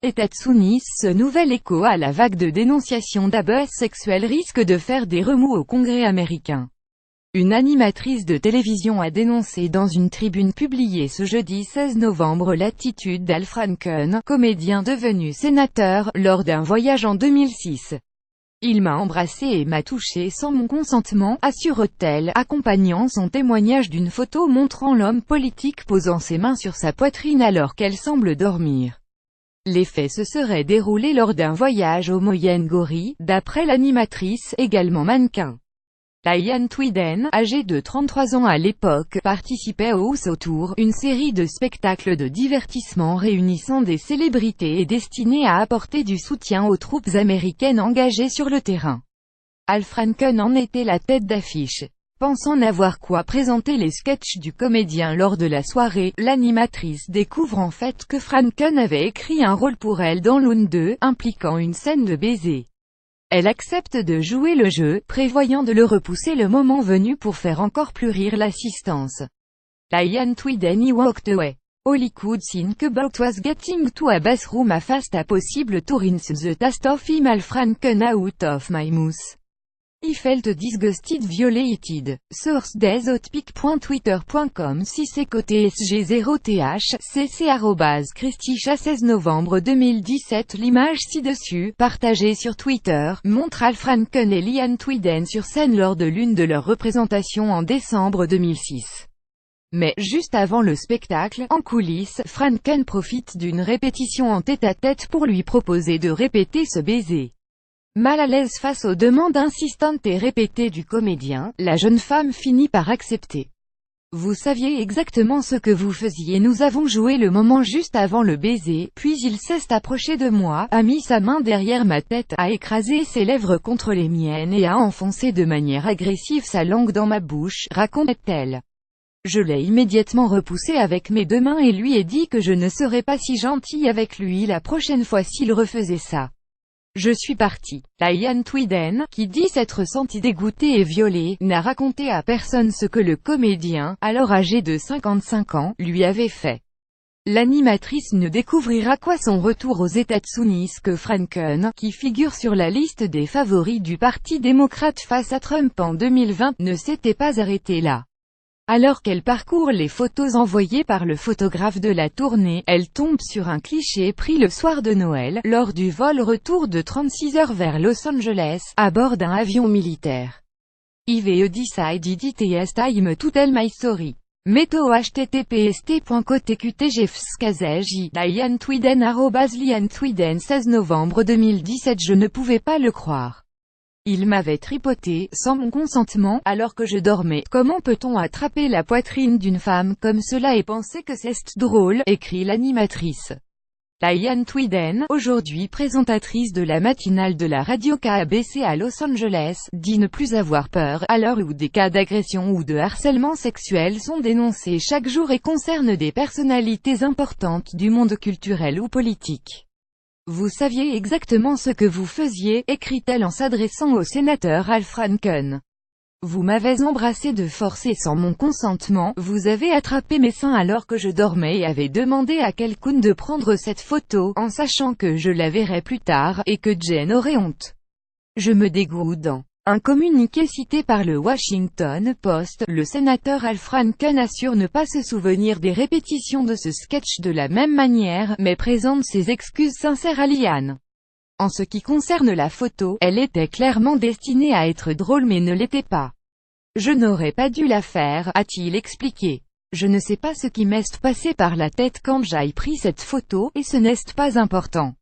États-Unis, ce nouvel écho à la vague de dénonciations d'abus sexuels risque de faire des remous au Congrès américain. Une animatrice de télévision a dénoncé dans une tribune publiée ce jeudi 16 novembre l'attitude d'Al Franken, comédien devenu sénateur, lors d'un voyage en 2006. Il m'a embrassé et m'a touché sans mon consentement, assure-t-elle, accompagnant son témoignage d'une photo montrant l'homme politique posant ses mains sur sa poitrine alors qu'elle semble dormir. Les faits se seraient déroulés lors d'un voyage au Moyen-Orient, d'après l'animatrice, également mannequin. Diane Tweeden, âgée de 33 ans à l'époque, participait au House Tour, une série de spectacles de divertissement réunissant des célébrités et destinés à apporter du soutien aux troupes américaines engagées sur le terrain. Al Franken en était la tête d'affiche. Pensant n'avoir quoi présenter les sketchs du comédien lors de la soirée, l'animatrice découvre en fait que Franken avait écrit un rôle pour elle dans Loon 2, impliquant une scène de baiser. Elle accepte de jouer le jeu, prévoyant de le repousser le moment venu pour faire encore plus rire l'assistance. Diane Tweeden y walked away. All I could think about was getting to a bathroom a fast a possible to rinse the taste of him Al Franken out of my mouth. I felt disgusted violated. Source deshotpic.twitter.com 6 SG0TH, Christicha 16 novembre 2017. L'image ci-dessus, partagée sur Twitter, montre Al Franken et Diane Tweeden sur scène lors de l'une de leurs représentations en décembre 2006. Mais, juste avant le spectacle, en coulisses, Franken profite d'une répétition en tête-à-tête pour lui proposer de répéter ce baiser. Mal à l'aise face aux demandes insistantes et répétées du comédien, la jeune femme finit par accepter. Vous saviez exactement ce que vous faisiez. Nous avons joué le moment juste avant le baiser, puis il s'est approché de moi, a mis sa main derrière ma tête, a écrasé ses lèvres contre les miennes et a enfoncé de manière agressive sa langue dans ma bouche, raconte-t-elle. Je l'ai immédiatement repoussé avec mes deux mains et lui ai dit que je ne serais pas si gentille avec lui la prochaine fois s'il refaisait ça. Je suis partie. Diane Tweeden, qui dit s'être sentie dégoûtée et violée, n'a raconté à personne ce que le comédien, alors âgé de 55 ans, lui avait fait. L'animatrice ne découvrira qu'à son retour aux États-Unis que Franken, qui figure sur la liste des favoris du Parti démocrate face à Trump en 2020, ne s'était pas arrêté là. Alors qu'elle parcourt les photos envoyées par le photographe de la tournée, elle tombe sur un cliché pris le soir de Noël, lors du vol retour de 36 heures vers Los Angeles, à bord d'un avion militaire. I've decided it is time to tell my story. Meto https://t.co.tqtgfskazej Diane Tweeden @Diane Tweeden 16 novembre 2017. Je ne pouvais pas le croire. Il m'avait tripoté, sans mon consentement, alors que je dormais. Comment peut-on attraper la poitrine d'une femme comme cela et penser que c'est drôle, écrit l'animatrice. Diane Tweeden, aujourd'hui présentatrice de la matinale de la radio KABC à Los Angeles, dit ne plus avoir peur, à l'heure où des cas d'agression ou de harcèlement sexuel sont dénoncés chaque jour et concernent des personnalités importantes du monde culturel ou politique. Vous saviez exactement ce que vous faisiez, écrit-elle en s'adressant au sénateur Al Franken. Vous m'avez embrassé de force et sans mon consentement, vous avez attrapé mes seins alors que je dormais et avez demandé à quelqu'un de prendre cette photo, en sachant que je la verrais plus tard, et que Jen aurait honte. Je me dégoûte. Dans un communiqué cité par le Washington Post, le sénateur Al Franken assure ne pas se souvenir des répétitions de ce sketch de la même manière, mais présente ses excuses sincères à Diane. En ce qui concerne la photo, elle était clairement destinée à être drôle mais ne l'était pas. Je n'aurais pas dû la faire, a-t-il expliqué. Je ne sais pas ce qui m'est passé par la tête quand j'ai pris cette photo, et ce n'est pas important.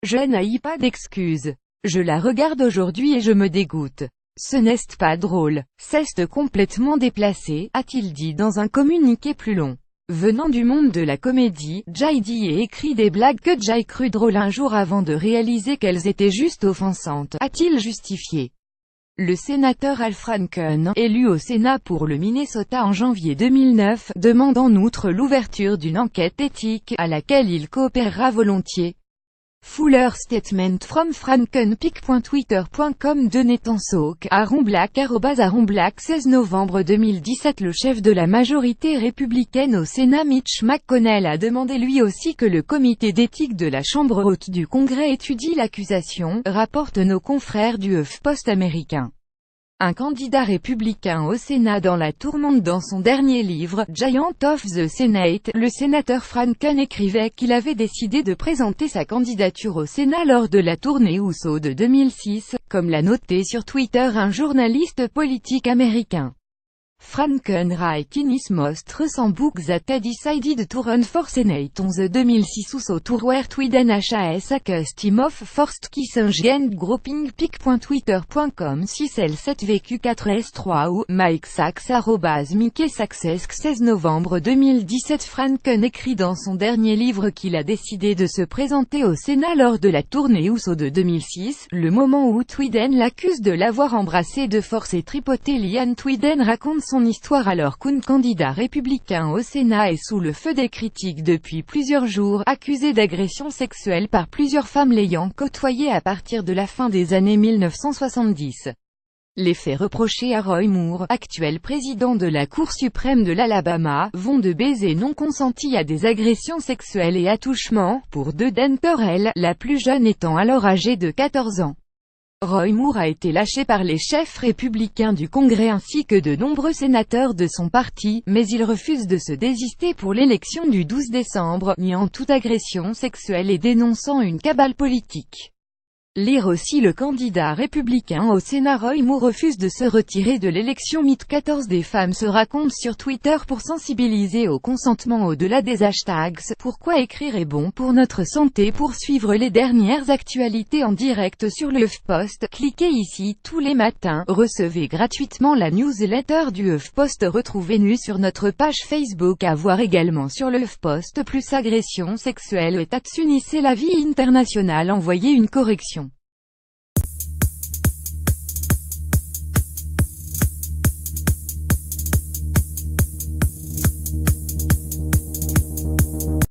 Je n'ai pas d'excuses. Je la regarde aujourd'hui et je me dégoûte. Ce n'est pas drôle. C'est complètement déplacé, a-t-il dit dans un communiqué plus long. Venant du monde de la comédie, j'ai dit et écrit des blagues que j'ai cru drôles un jour avant de réaliser qu'elles étaient juste offensantes, a-t-il justifié. Le sénateur Al Franken, élu au Sénat pour le Minnesota en janvier 2009, demande en outre l'ouverture d'une enquête éthique, à laquelle il coopérera volontiers. Fuller statement from frankenpic.twitter.com de Nathan Soak, @black 16 novembre 2017. Le chef de la majorité républicaine au Sénat Mitch McConnell a demandé lui aussi que le comité d'éthique de la Chambre haute du Congrès étudie l'accusation, rapportent nos confrères du HuffPost américain. Un candidat républicain au Sénat dans la tourmente. Dans son dernier livre, Giant of the Senate, le sénateur Franken écrivait qu'il avait décidé de présenter sa candidature au Sénat lors de la tournée USO de 2006, comme l'a noté sur Twitter un journaliste politique américain. Franken writes in his most recent book that he decided to run for Senate on the 2006 USO tour where Twiden has accused him of forced kissing and groping. pic.twitter.com 6L7VQ4S3 ou Mike Sachs @Mickey Sachs 16 novembre 2017. Franken écrit dans son dernier livre qu'il a décidé de se présenter au Sénat lors de la tournée USO de 2006, le moment où Twiden l'accuse de l'avoir embrassé de force et tripoté. Liane Twiden raconte son histoire alors qu'un candidat républicain au Sénat est sous le feu des critiques depuis plusieurs jours, accusé d'agression sexuelle par plusieurs femmes l'ayant côtoyé à partir de la fin des années 1970. Les faits reprochés à Roy Moore, actuel président de la Cour suprême de l'Alabama, vont de baisers non consentis à des agressions sexuelles et attouchements, pour Deden Terrell, la plus jeune étant alors âgée de 14 ans. Roy Moore a été lâché par les chefs républicains du Congrès ainsi que de nombreux sénateurs de son parti, mais il refuse de se désister pour l'élection du 12 décembre, niant toute agression sexuelle et dénonçant une cabale politique. Lire aussi le candidat républicain au Sénat Roy Moore refuse de se retirer de l'élection. Mythe 14 des femmes se racontent sur Twitter pour sensibiliser au consentement au-delà des hashtags. Pourquoi écrire est bon pour notre santé? Pour suivre les dernières actualités en direct sur le HuffPost, cliquez ici. Tous les matins, recevez gratuitement la newsletter du HuffPost. Retrouvez-nous sur notre page Facebook. À voir également sur le HuffPost. Plus agression sexuelle et unissez la vie internationale. Envoyez une correction